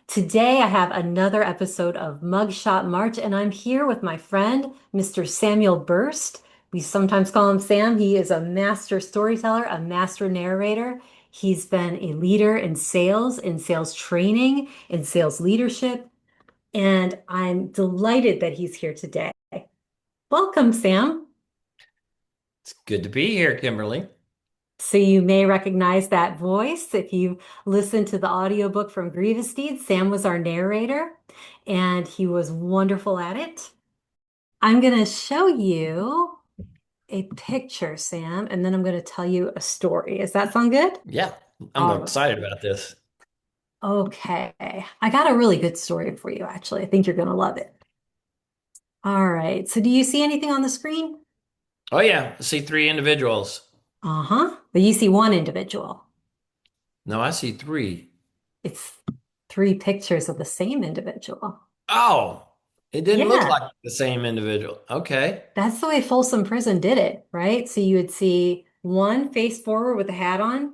Today I have another episode of Mugshot March, and I'm here with my friend, Mr. Samuel Burst. We sometimes call him Sam. He is a master storyteller, a master narrator. He's been a leader in sales training, in sales leadership, and I'm delighted that he's here today. Welcome, Sam. It's good to be here, Kimberly. So you may recognize that voice if you listen to the audiobook from Grievous Deeds. Sam was our narrator, and he was wonderful at it. I'm going to show you a picture, Sam, and then I'm going to tell you a story. Does that sound good? Yeah, I'm All right. excited about this. Okay. I got a really good story for you, actually. I think you're going to love it. All right. So do you see anything on the screen? Oh yeah, I see three individuals. Uh-huh. But you see one individual. No, I see three. It's three pictures of the same individual. Oh, it didn't look Yeah. like the same individual. Okay. That's the way Folsom Prison did it, right? So you would see one face forward with a hat on,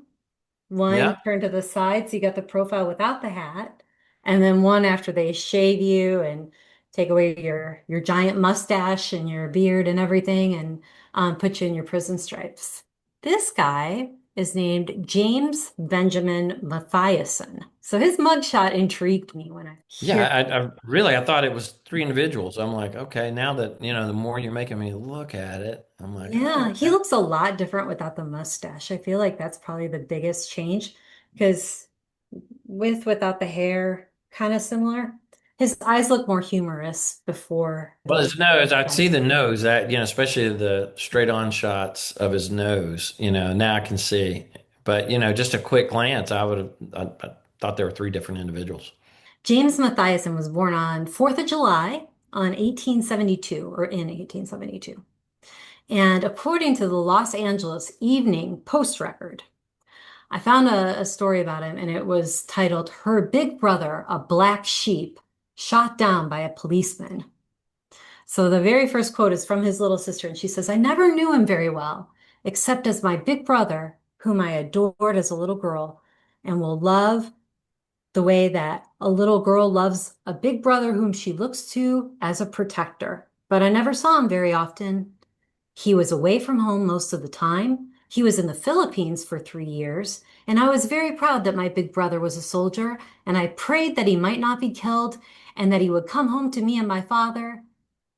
one Yeah. turned to the side, so you got the profile without the hat, and then one after they shave you and take away your giant mustache and your beard and everything, and put you in your prison stripes. This guy is named James Benjamin Mathiason. So his mugshot intrigued me when I Yeah, hear. I thought it was three individuals. I'm like, okay, now that, the more you're making me look at it, I'm like, oh, Yeah, he okay. looks a lot different without the mustache. I feel like that's probably the biggest change because without the hair, kind of similar. His eyes look more humorous before Well, the his nose, I'd see mustache. the nose that, especially the straight on shots of his nose, now I can see. But, just a quick glance, I thought there were three different individuals. James Mathiason was born on 4th of July on 1872 or in 1872. And according to the Los Angeles Evening Post record, I found a story about him and it was titled Her Big Brother, a Black Sheep, Shot Down by a Policeman. So the very first quote is from his little sister, and she says, I never knew him very well, except as my big brother, whom I adored as a little girl, and will love the way that a little girl loves a big brother whom she looks to as a protector. But I never saw him very often. He was away from home most of the time. He was in the Philippines for 3 years, and I was very proud that my big brother was a soldier, and I prayed that he might not be killed and that he would come home to me and my father.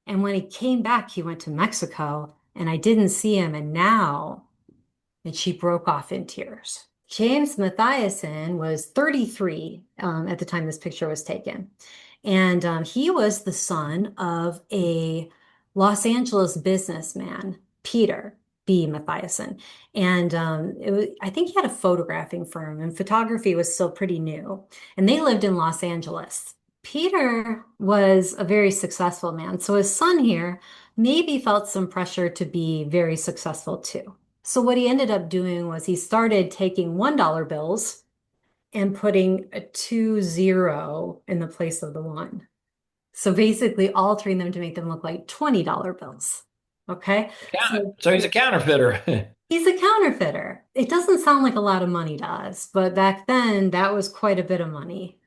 And when he came back, he went to Mexico, and I didn't see him, and now, and she broke off in tears. James Mathiason was 33 at the time this picture was taken. And he was the son of a Los Angeles businessman, Peter B. Mathiason. And I think he had a photographing firm, and photography was still pretty new. And they lived in Los Angeles. Peter was a very successful man. So his son here maybe felt some pressure to be very successful too. So what he ended up doing was he started taking $1 bills and putting a 2 0 in the place of the one. So basically altering them to make them look like $20 bills. Okay. So So he's a counterfeiter. he's a counterfeiter. It doesn't sound like a lot of money to us, but back then that was quite a bit of money.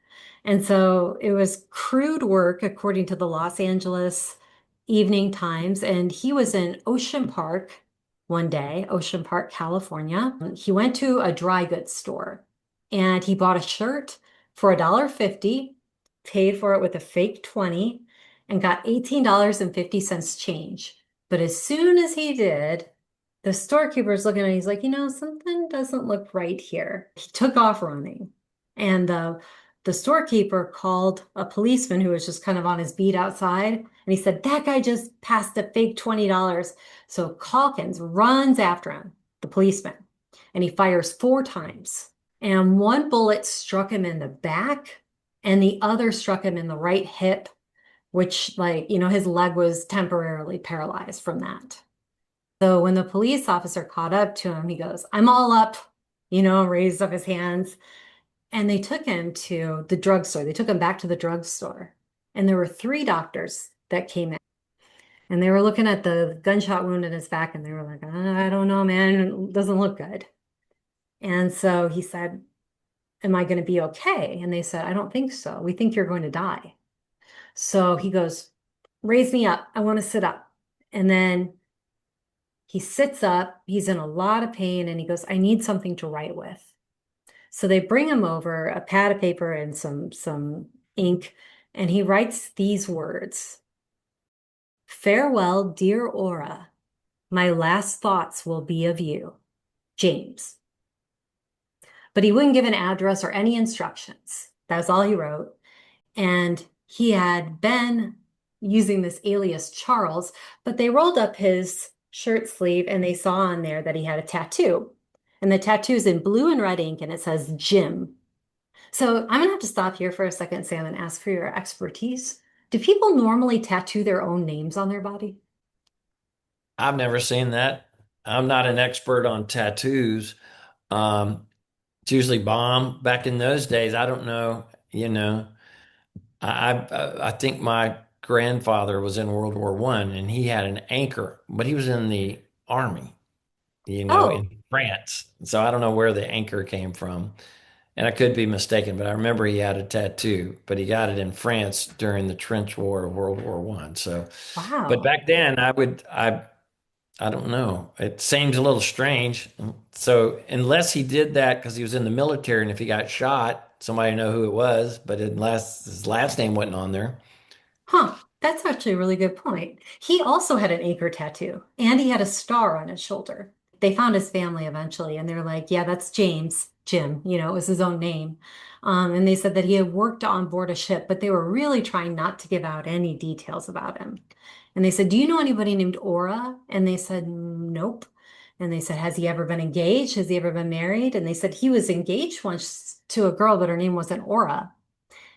And so it was crude work, according to the Los Angeles Evening Times. And he was in Ocean Park one day, Ocean Park, California. He went to a dry goods store and he bought a shirt for $1.50, paid for it with a fake 20, and got $18.50 change. But as soon as he did, the storekeeper's looking at it, he's like, something doesn't look right here. He took off running. And the storekeeper called a policeman who was just kind of on his beat outside. And he said, that guy just passed a fake $20. So Calkins runs after him, the policeman, and he fires 4 times. And one bullet struck him in the back, and the other struck him in the right hip, which, like, his leg was temporarily paralyzed from that. So when the police officer caught up to him, he goes, I'm all up, raised up his hands. And they took him to the drugstore. They took him back to the drugstore. And there were 3 doctors that came in. And they were looking at the gunshot wound in his back and they were like, I don't know, man. It doesn't look good. And so he said, am I going to be okay? And they said, I don't think so. We think you're going to die. So he goes, raise me up. I want to sit up. And then he sits up. He's in a lot of pain and he goes, I need something to write with. So they bring him over a pad of paper and some ink, and he writes these words. Farewell, dear Aura. My last thoughts will be of you, James. But he wouldn't give an address or any instructions. That's all he wrote. And he had been using this alias Charles, but they rolled up his shirt sleeve and they saw on there that he had a tattoo. And the tattoo's in blue and red ink and it says Jim. So I'm gonna have to stop here for a second, Sam, and ask for your expertise. Do people normally tattoo their own names on their body? I've never seen that. I'm not an expert on tattoos. Um, it's usually bomb. Back in those days, I don't know. I think my grandfather was in World War One, and he had an anchor, but he was in the army, Oh, in France. So I don't know where the anchor came from, and I could be mistaken, but I remember he had a tattoo, but he got it in France during the trench war of World War One. So, but wow. back then, I don't know. It seems a little strange. So unless he did that because he was in the military, and if he got shot, somebody know who it was, but unless his last name wasn't on there. Huh, that's actually a really good point. He also had an anchor tattoo and he had a star on his shoulder. They found his family eventually and they're like, yeah, that's James, Jim, it was his own name. And they said that he had worked on board a ship, but they were really trying not to give out any details about him. And they said, do you know anybody named Aura? And they said, nope. And they said, has he ever been engaged? Has he ever been married? And they said he was engaged once to a girl, but her name wasn't Aura.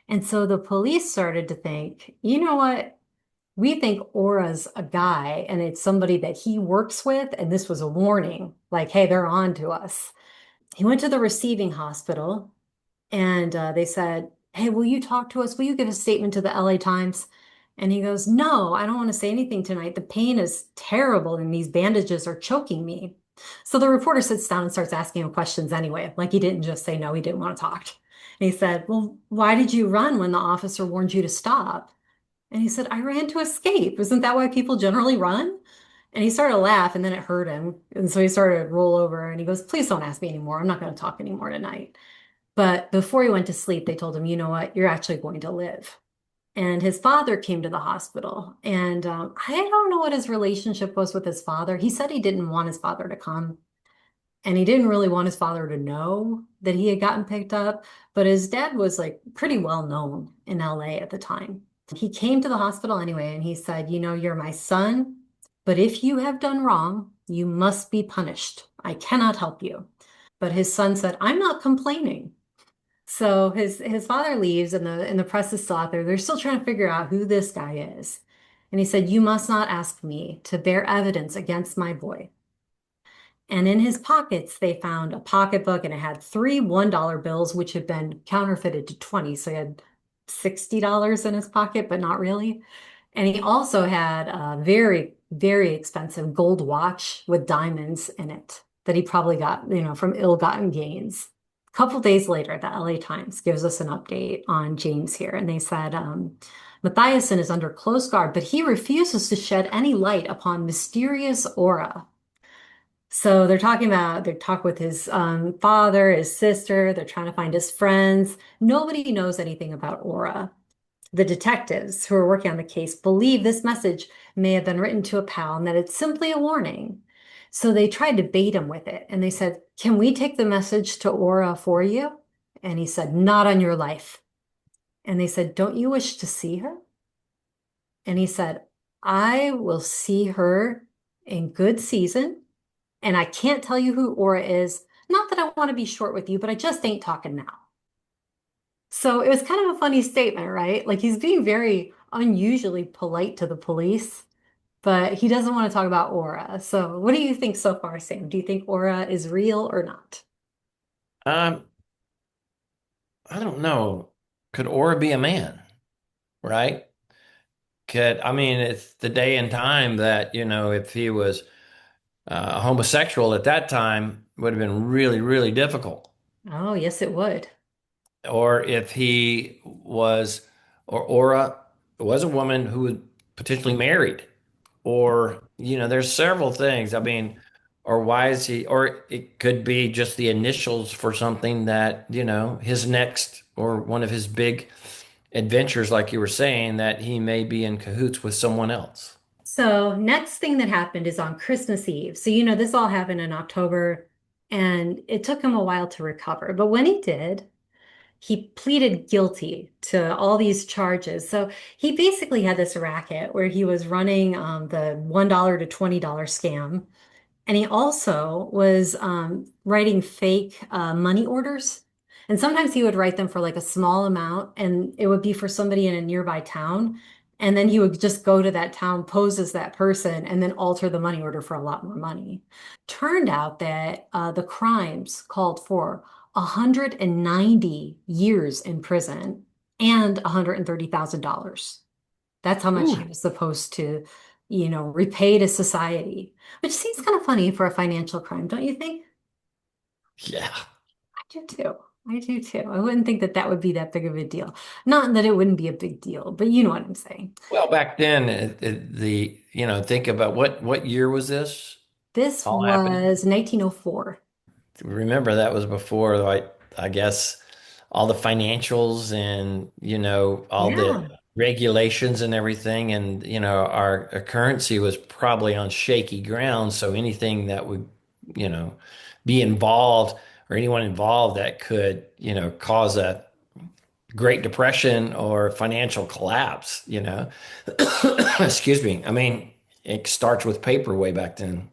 And so the police started to think, you know what? We think Aura's a guy and it's somebody that he works with. And this was a warning, like, hey, they're on to us. He went to the receiving hospital and they said, hey, will you talk to us? Will you give a statement to the LA Times? And he goes, no, I don't want to say anything tonight. The pain is terrible and these bandages are choking me. So the reporter sits down and starts asking him questions anyway. Like he didn't just say no, he didn't want to talk. And he said, well, why did you run when the officer warned you to stop? And he said, I ran to escape. Isn't that why people generally run? And he started to laugh and then it hurt him. And so he started to roll over and he goes, please don't ask me anymore. I'm not going to talk anymore tonight. But before he went to sleep, they told him, you know what? You're actually going to live. And his father came to the hospital. And I don't know what his relationship was with his father. He said he didn't want his father to come. And he didn't really want his father to know that he had gotten picked up. But his dad was like pretty well known in LA at the time. He came to the hospital anyway and he said, you're my son, but if you have done wrong, you must be punished. I cannot help you. But his son said, I'm not complaining. So his father leaves and the press is still out there. They're still trying to figure out who this guy is. And he said, you must not ask me to bear evidence against my boy. And in his pockets, they found a pocketbook and it had three $1 bills, which had been counterfeited to 20. So he had $60 in his pocket, but not really. And he also had a very, very expensive gold watch with diamonds in it that he probably got, from ill-gotten gains. A couple days later, the LA Times gives us an update on James here, and they said Mathiason is under close guard, but he refuses to shed any light upon mysterious aura. So they talk with his father, his sister, they're trying to find his friends. Nobody knows anything about aura. The detectives who are working on the case believe this message may have been written to a pal and that it's simply a warning. So they tried to bait him with it and they said, can we take the message to Aura for you? And he said, not on your life. And they said, don't you wish to see her? And he said, I will see her in good season. And I can't tell you who Aura is. Not that I want to be short with you, but I just ain't talking now. So it was kind of a funny statement, right? Like he's being very unusually polite to the police, but he doesn't want to talk about Aura. So what do you think so far, Sam? Do you think Aura is real or not? Um, I don't know. Could Aura be a man, right? I mean, it's the day and time that, if he was a homosexual at that time would have been really, really difficult. Oh, yes, it would. or if he was, or Aura was a woman who was potentially married, or there's several things. I mean, or why is he? Or it could be just the initials for something that his next or one of his big adventures, like you were saying, that he may be in cahoots with someone else. So, next thing that happened is on Christmas Eve. So, this all happened in October, and it took him a while to recover. But when he did, he pleaded guilty to all these charges. So he basically had this racket where he was running the $1 to $20 scam. And he also was writing fake money orders. And sometimes he would write them for like a small amount, and it would be for somebody in a nearby town. And then he would just go to that town, pose as that person, and then alter the money order for a lot more money. Turned out that the crimes called for 190 years in prison and $130,000. That's how much Ooh, he was supposed to, repay to society, which seems kind of funny for a financial crime, don't you think? yeah. I do too. I do too. I wouldn't think that that would be that big of a deal. Not that it wouldn't be a big deal, but you know what I'm saying. Well, back then, think about what year was this This all happening? was 1904. Remember, that was before, like, I guess, all the financials and, all the Yeah, regulations and everything. And, our currency was probably on shaky ground. So anything that would, you know, be involved or anyone involved that could, cause a Great Depression or financial collapse, excuse me. I mean, it starts with paper way back then.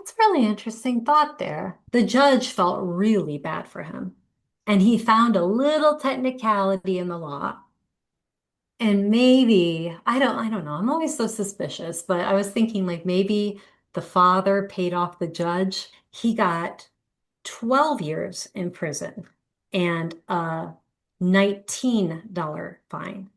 that's really interesting thought there. The judge felt really bad for him, and he found a little technicality in the law. And maybe, I don't know. I'm always so suspicious, but I was thinking like maybe the father paid off the judge. He got 12 years in prison and a $19 fine.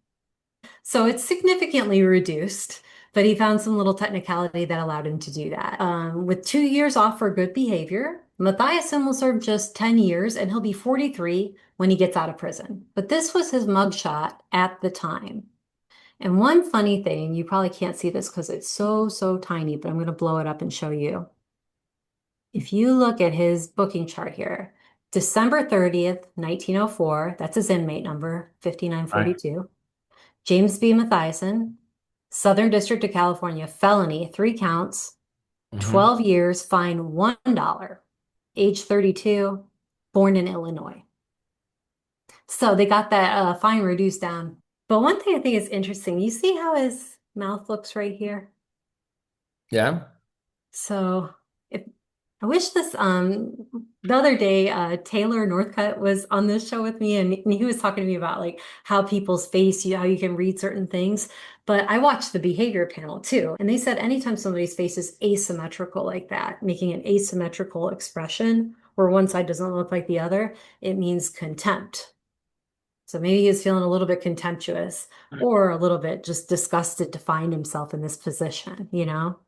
So it's significantly reduced, but he found some little technicality that allowed him to do that. With 2 years off for good behavior, Mathiason will serve just 10 years and he'll be 43 when he gets out of prison. But this was his mugshot at the time. And one funny thing, you probably can't see this because it's so, so tiny, but I'm going to blow it up and show you. If you look at his booking chart here, December 30th, 1904, that's his inmate number, Right. 5942. James B. Mathiason, Southern District of California, felony, 3 counts, Hmm. 12 years, fine $1, age 32, born in Illinois. So they got that fine reduced down. But one thing I think is interesting, you see how his mouth looks right here? Yeah. So if I wish this the other day Taylor Northcutt was on this show with me and he was talking to me about like how people's face how you can read certain things. But I watched the behavior panel too, and they said anytime somebody's face is asymmetrical like that, making an asymmetrical expression where one side doesn't look like the other, it means contempt. So maybe he was feeling a little bit contemptuous or a little bit just disgusted to find himself in this position, you know?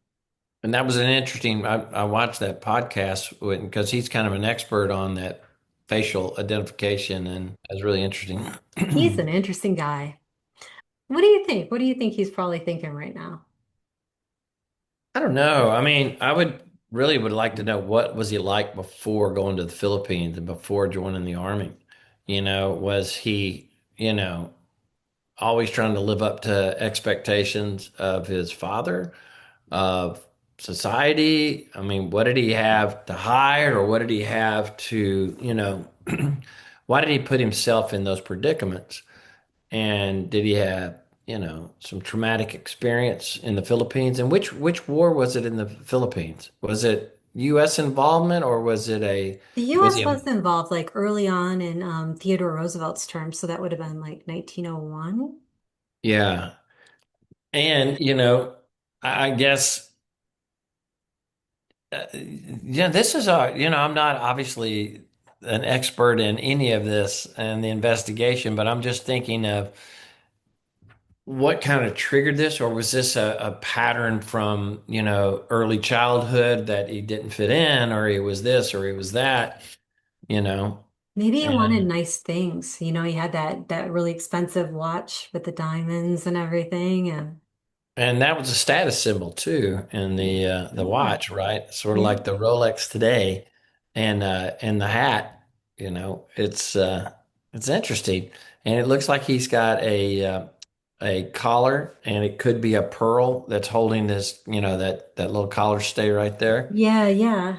And that was an interesting. I watched that podcast because he's kind of an expert on that facial identification, and that's really interesting. He's an interesting guy. What do you think? What do you think he's probably thinking right now? I don't know. I mean, I would like to know what was he like before going to the Philippines and before joining the army. Was he, always trying to live up to expectations of his father, of society? I mean, what did he have to hide or what did he have to, why did he put himself in those predicaments? And did he have, some traumatic experience in the Philippines? And which war was it in the Philippines? Was it U.S. involvement or The was he US a, was involved like early on in Theodore Roosevelt's term, so that would have been like 1901. yeah. And, I guess, yeah, this is I'm not obviously an expert in any of this and the investigation, but I'm just thinking of what kind of triggered this, or was this a pattern from, early childhood that he didn't fit in, or he was this, or he was that, you know? Maybe he wanted And nice things. You know, he had that really expensive watch with the diamonds and everything, and and that was a status symbol too in the yeah, watch, right? Sort of yeah, like the Rolex today, and the hat. It's interesting, and it looks like he's got a collar, and it could be a pearl that's holding this. That little collar stay right there. yeah, yeah,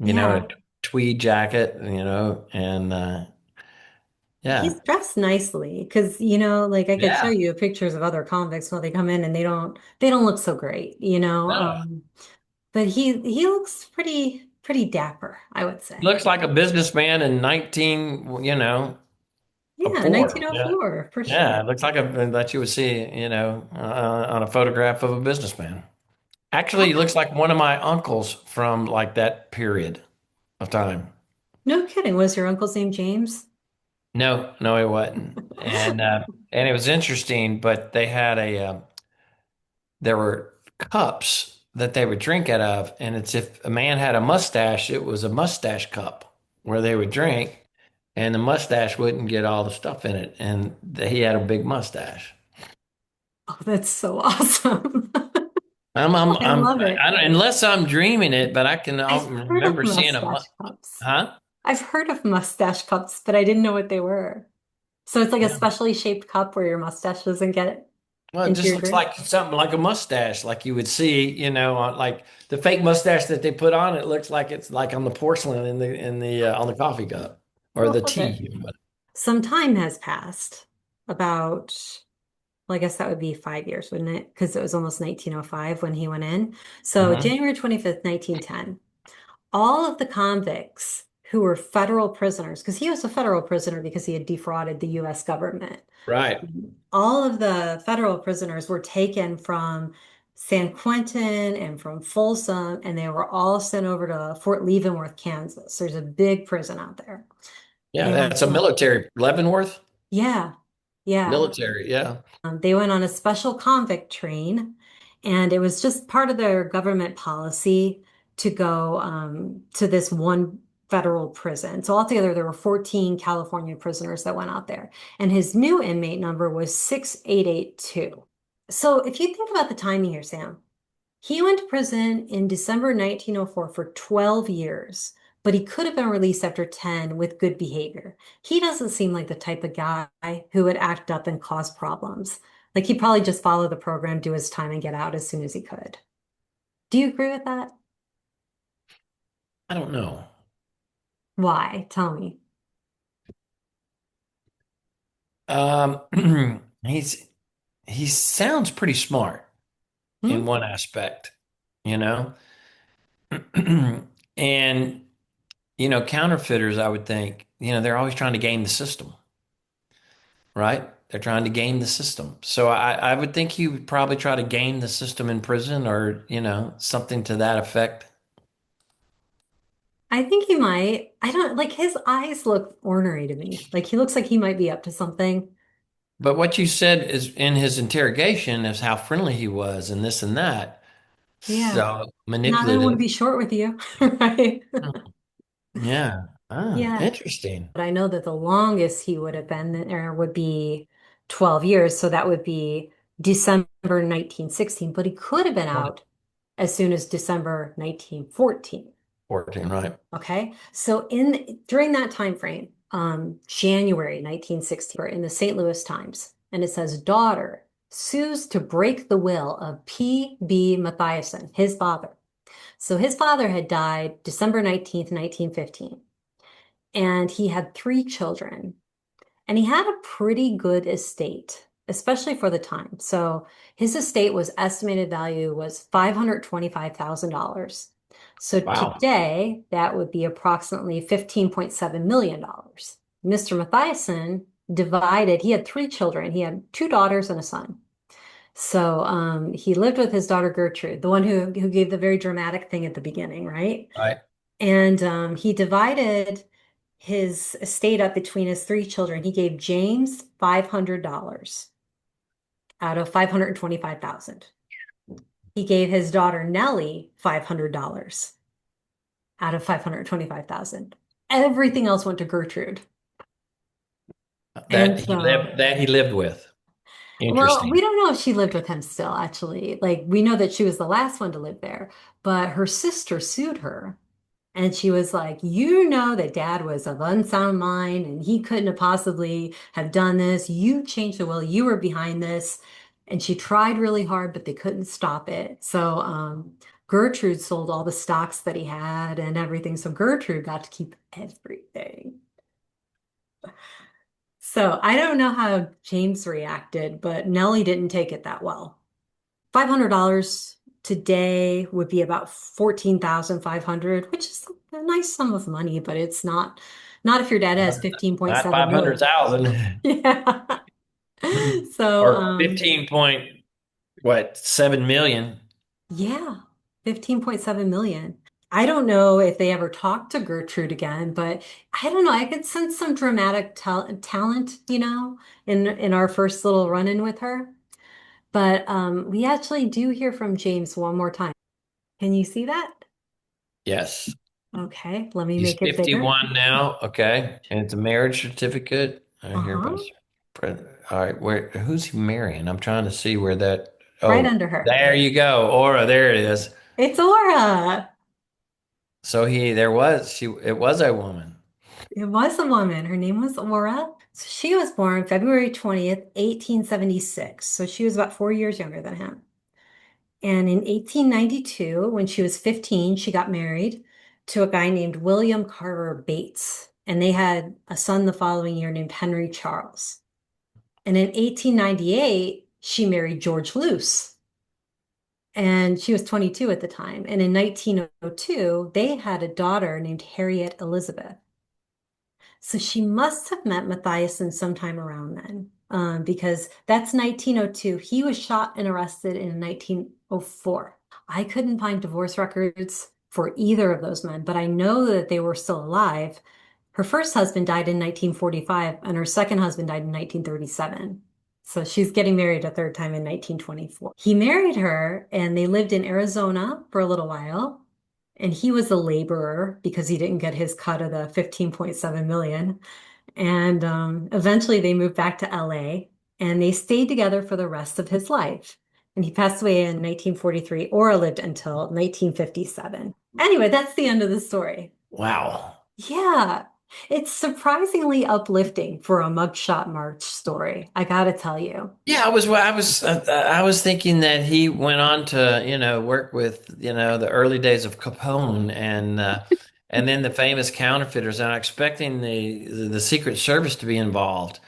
A yeah. tweed jacket. And yeah, He's dressed nicely because, you know, like I could show yeah. you pictures of other convicts when they come in and they don't look so great, you know. No, But he looks pretty dapper, I would say. looks like a businessman in 19, a Yeah, four. Yeah. 1904 for Yeah, sure. it looks like that you would see, on a photograph of a businessman. Actually, he looks like one of my uncles from like that period of time. No kidding. Was your uncle's name James? No, no, it wasn't. And it was interesting, but there were cups that they would drink out of, and it's if a man had a mustache, it was a mustache cup where they would drink, and the mustache wouldn't get all the stuff in it, and he had a big mustache. Oh, that's so awesome. I I'm, love it. I don't, unless I'm dreaming it, but I'll I've heard of remember seeing mustache cups. huh? I've heard of mustache cups, but I didn't know what they were. So it's like a Yeah. specially shaped cup where your mustache doesn't get Well, it into just your looks drink. like something like a mustache, like you would see, on like the fake mustache that they put on. It looks like it's like on the porcelain on the coffee cup or I the love it. tea. Some time has passed, about, well, I guess that would be 5 years, wouldn't it? Because it was almost 1905 when he went in. So Hmm. January 25th, 1910, all of the convicts who were federal prisoners, because he was a federal prisoner because he had defrauded the US government. Right. All of the federal prisoners were taken from San Quentin and from Folsom, and they were all sent over to Fort Leavenworth, Kansas. There's a big prison out there. Yeah, And that's a military Leavenworth yeah, yeah. military. Yeah. They went on a special convict train, and it was just part of their government policy to go to this one federal prison. So altogether, there were 14 California prisoners that went out there, and his new inmate number was 6882. So if you think about the timing here, Sam, he went to prison in December 1904 for 12 years, but he could have been released after 10 with good behavior. He doesn't seem like the type of guy who would act up and cause problems. Like he'd probably just follow the program, do his time, and get out as soon as he could. Do you agree with that? I don't know. Why? Tell me. He's he sounds pretty smart Hmm? in one aspect, you know? And counterfeiters, I would think, they're always trying to game the system, right? They're trying to game the system. So I would think he would probably try to game the system in prison or, something to that effect. I think he might. I don't like his eyes look ornery to me. Like he looks like he might be up to something. But what you said is in his interrogation is how friendly he was and this and that. Yeah. So Not that I want to manipulative. be short with you, right? Yeah. Ah, Yeah. interesting. But I know that the longest he would have been there would be 12 years. So that would be December 1916. But he could have been out as soon as December 1914. 14, right? Okay. So during that time frame, January 1960, in the St. Louis Times, and it says daughter sues to break the will of P.B. Mathiason, his father. So his father had died December 19th, 1915, and he had three children. And he had a pretty good estate, especially for the time. So his estate was estimated value was $525,000. So Wow. today, that would be approximately $15.7 million. Mr. Mathiason divided, he had three children. He had two daughters and a son. So he lived with his daughter Gertrude, the one who gave the very dramatic thing at the beginning, right? Right. And he divided his estate up between his three children. He gave James $500 out of 525,000. He gave his daughter Nellie $500 out of 525,000. Everything else went to Gertrude. And so, That he lived with. well, we Interesting. don't know if she lived with him still, actually. Like, we know that she was the last one to live there, but her sister sued her. And she was like, you know that dad was of unsound mind and he couldn't have possibly have done this. You changed the will. You were behind this. And she tried really hard, but they couldn't stop it. So Gertrude sold all the stocks that he had and everything. So Gertrude got to keep everything. So I don't know how James reacted, but Nellie didn't take it that well. $500 today would be about 14,500, which is a nice sum of money, but it's not if your dad has Not 15.7 million. 500,000 Yeah. So, or 15 point, what, 7 million. yeah, 15.7 million. I don't know if they ever talked to Gertrude again, but I don't know. I could sense some dramatic talent, in our first little run-in with her. But we actually do hear from James one more time. Can you see that? Yes. Okay, let me He's make it bigger. 51 now. Okay. And it's a marriage certificate. I hear about. Uh-huh. All right. Who's he marrying? I'm trying to see where that. Right Oh, under her. there you go. Aura, there it is. It's Aura. So it was a woman. It was a woman. Her name was Aura. So she was born February 20th, 1876. So she was about 4 years younger than him. And in 1892, when she was 15, she got married to a guy named William Carter Bates. And they had a son the following year named Henry Charles. And in 1898, she married George Luce. And she was 22 at the time. And in 1902, they had a daughter named Harriet Elizabeth. So she must have met Mathiason sometime around then, because that's 1902. He was shot and arrested in 1904. I couldn't find divorce records for either of those men, but I know that they were still alive. Her first husband died in 1945, and her second husband died in 1937. So she's getting married a third time in 1924. He married her, and they lived in Arizona for a little while. And he was a laborer because he didn't get his cut of the 15.7 million. And eventually they moved back to LA and they stayed together for the rest of his life. And he passed away in 1943. Aura lived until 1957. Anyway, that's the end of the story. Wow. Yeah, it's surprisingly uplifting for a Mugshot March story, I gotta tell you. Yeah, I was thinking that he went on to, work with, the early days of Capone and then the famous counterfeiters, and I'm expecting the Secret Service to be involved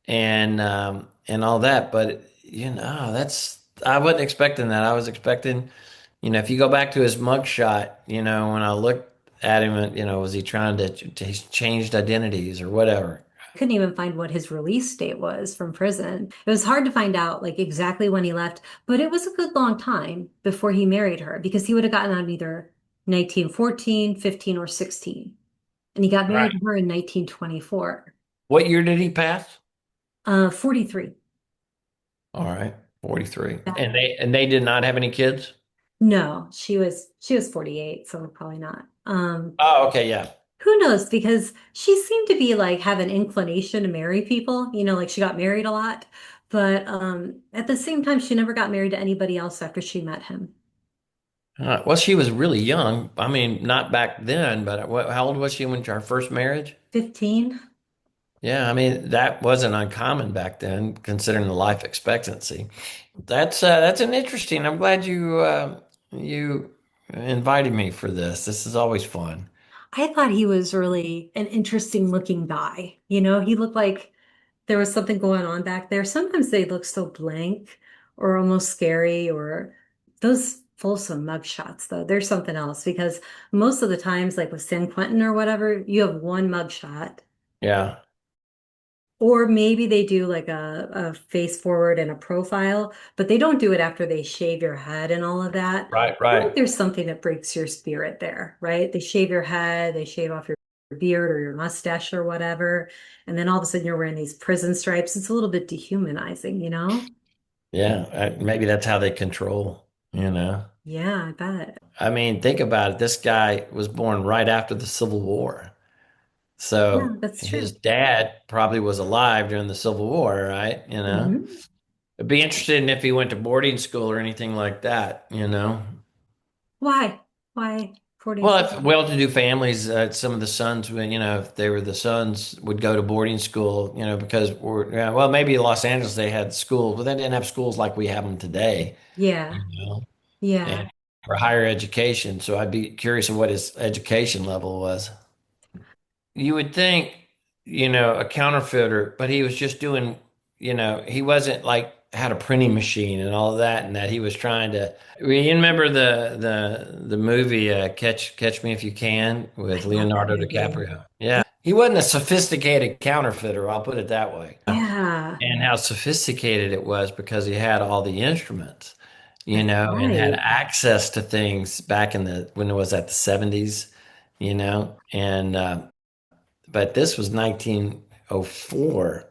and all that. But that's I wasn't expecting that. I was expecting, if you go back to his mugshot, when I looked at him, was he trying to he's changed identities or whatever? Couldn't even find what his release date was from prison. It was hard to find out like exactly when he left, but it was a good long time before he married her because he would have gotten out either 1914, 15, or 16. And he got married Right. to her in 1924. What year did he pass? 43. All right, 43. That- And they did not have any kids? No, she was 48, so probably not. Oh, okay, yeah. Who knows? Because she seemed to be like have an inclination to marry people, like she got married a lot. But at the same time, she never got married to anybody else after she met him. Well, she was really young. I mean, not back then, but how old was she when her first marriage? 15. Yeah, I mean, that wasn't uncommon back then, considering the life expectancy. That's an interesting. I'm glad you invited me for this. This is always fun. I thought he was really an interesting looking guy. He looked like there was something going on back there. Sometimes they look so blank or almost scary, or those Folsom mugshots, though, there's something else because most of the times, like with San Quentin or whatever, you have one mugshot. Yeah, Or maybe they do like a face forward and a profile, but they don't do it after they shave your head and all of that. right, I think right. there's something that breaks your spirit there, right? They shave your head, they shave off your beard or your mustache or whatever, and then all of a sudden you're wearing these prison stripes. It's a little bit dehumanizing? Yeah, maybe that's how they control. Yeah, I bet. I mean, think about it. This guy was born right after the Civil War. Yeah, So that's his true. dad probably was alive during the Civil War, right? Hmm. I'd be interested in if he went to boarding school or anything like that. Why? Why boarding Well, school? if well-to-do families, some of the sons, if they were the sons, would go to boarding school, because yeah, well, maybe in Los Angeles they had schools, but they didn't have schools like we have them today, Yeah, you know, yeah. and for higher education. So I'd be curious of what his education level was. You would think, a counterfeiter, but he was just doing, he wasn't like had a printing machine and all of that, and that he was trying to. You remember the movie Catch Me If You Can I with love that Leonardo movie. DiCaprio? Yeah, he wasn't a sophisticated counterfeiter. I'll put it that way. Yeah, And how sophisticated it was because he had all the instruments, that's and had right. access to things back when it was at the 70s, and but this was 1904.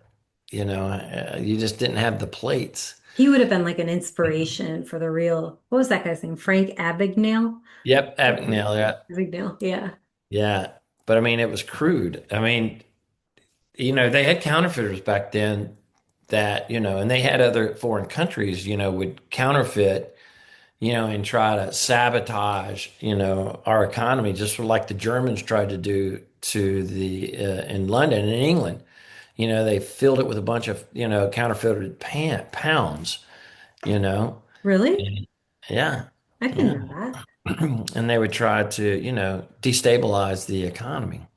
You just didn't have the plates. He would have been like an inspiration for the real, what was that guy's name? Frank Abagnale? Yep, Abagnale, yeah, Abagnale, yeah. yeah. But I mean, it was crude. I mean, they had counterfeiters back then that, and they had other foreign countries, would counterfeit, and try to sabotage, our economy, just like the Germans tried to do to in London and England. They filled it with a bunch of, counterfeited pounds, you know. Really? And- yeah, I didn't yeah. know that. And they would try to, destabilize the economy.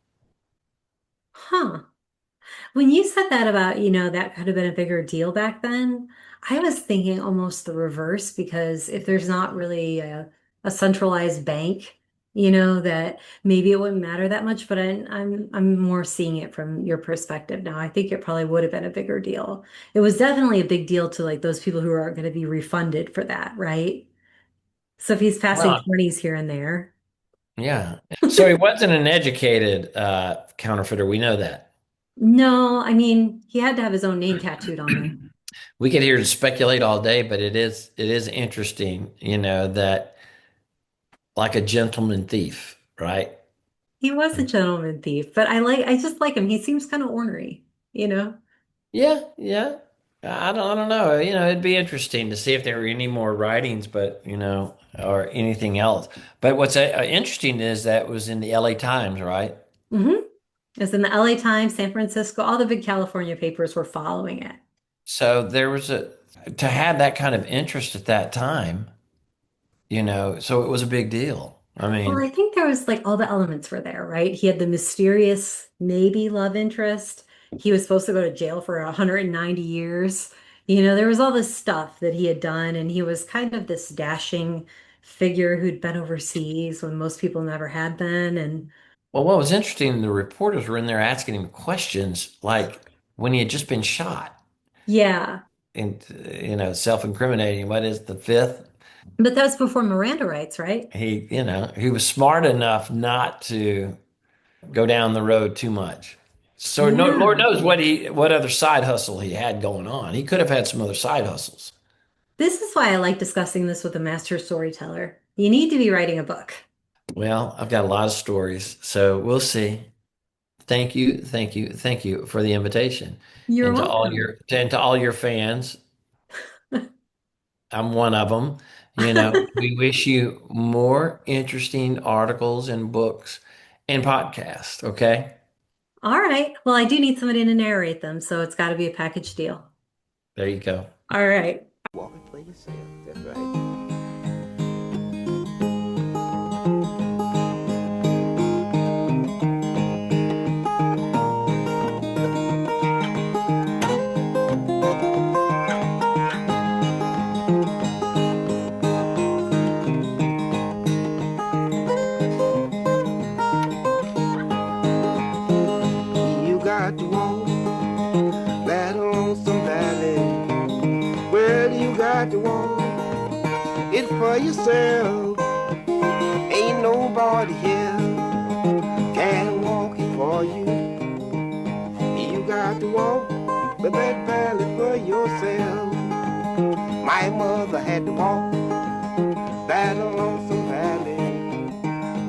Huh. When you said that about, that could have been a bigger deal back then, I was thinking almost the reverse because if there's not really a centralized bank, that maybe it wouldn't matter that much, but I'm more seeing it from your perspective now. I think it probably would have been a bigger deal. It was definitely a big deal to like those people who aren't going to be refunded for that, right? So if he's passing Well, 20s here and there. yeah. So he wasn't an educated counterfeiter. We know that. No, I mean, he had to have his own name tattooed on him. We could here speculate all day, but it is interesting, that like a gentleman thief, right? He was a gentleman thief, but I just like him. He seems kind of ornery, you know? Yeah, yeah. I don't know. It'd be interesting to see if there were any more writings, but or anything else. But what's interesting is that it was in the LA Times, right? Hmm. It's in the LA Times, San Francisco, all the big California papers were following it. So there was to have that kind of interest at that time, so it was a big deal. I Well, mean, I think there was like all the elements were there, right? He had the mysterious maybe love interest. He was supposed to go to jail for 190 years. There was all this stuff that he had done, and he was kind of this dashing figure who'd been overseas when most people never had been. And well, what was interesting, the reporters were in there asking him questions like when he had just been shot yeah, and, self-incriminating. What is the fifth? but that was before Miranda rights, right? He was smart enough not to go down the road too much. So no, Lord Yeah. knows what other side hustle he had going on. He could have had some other side hustles. This is why I like discussing this with a master storyteller. You need to be writing a book. Well, I've got a lot of stories, so we'll see. Thank you, thank you, thank you for the invitation, You're and to all welcome. your fans. I'm one of them. We wish you more interesting articles and books and podcasts. Okay, All right. Well, I do need somebody to narrate them, so it's got to be a package deal. there you go. All right. Walking for yourself. That's right. You got to walk that lonesome valley. Well, you got to walk it for yourself. Ain't nobody here can walk it for you. You got to walk that valley for yourself. My mother had to walk that lonesome valley.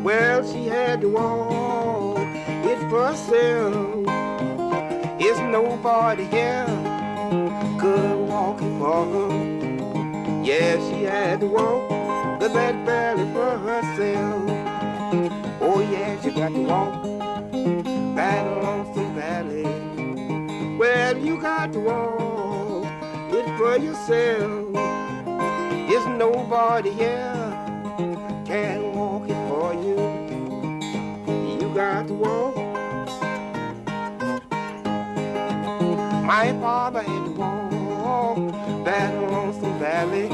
Well, she had to walk it for herself. It's nobody here could walk it for her. Yeah, she had to walk the Red Valley for herself. Oh yeah, she got to walk that lonesome valley. Well, you got to walk it for yourself. It's nobody here can walk it for you. You got to walk. My father had to walk that lonesome valley.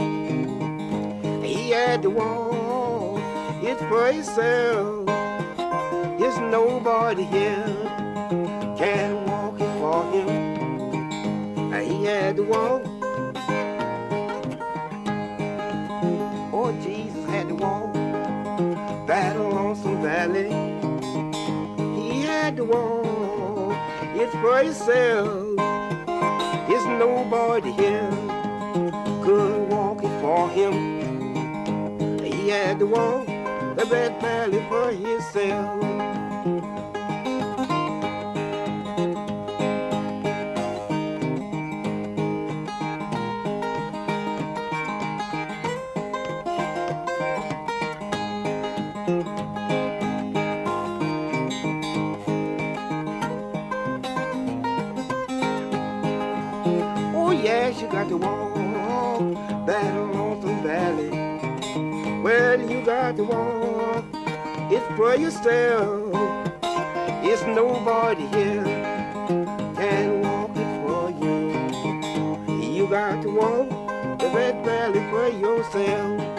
He had to walk it for himself. There's nobody here can walk it for him. He had to walk. Oh, Jesus had to walk that lonesome valley. He had to walk it for himself. There's nobody here could walk it for him. He had to walk the Red Valley for himself. Oh yeah, you got to walk that lonesome valley. Well, you got to walk it for yourself. It's nobody here can walk it for you. You got to walk the Red Valley for yourself.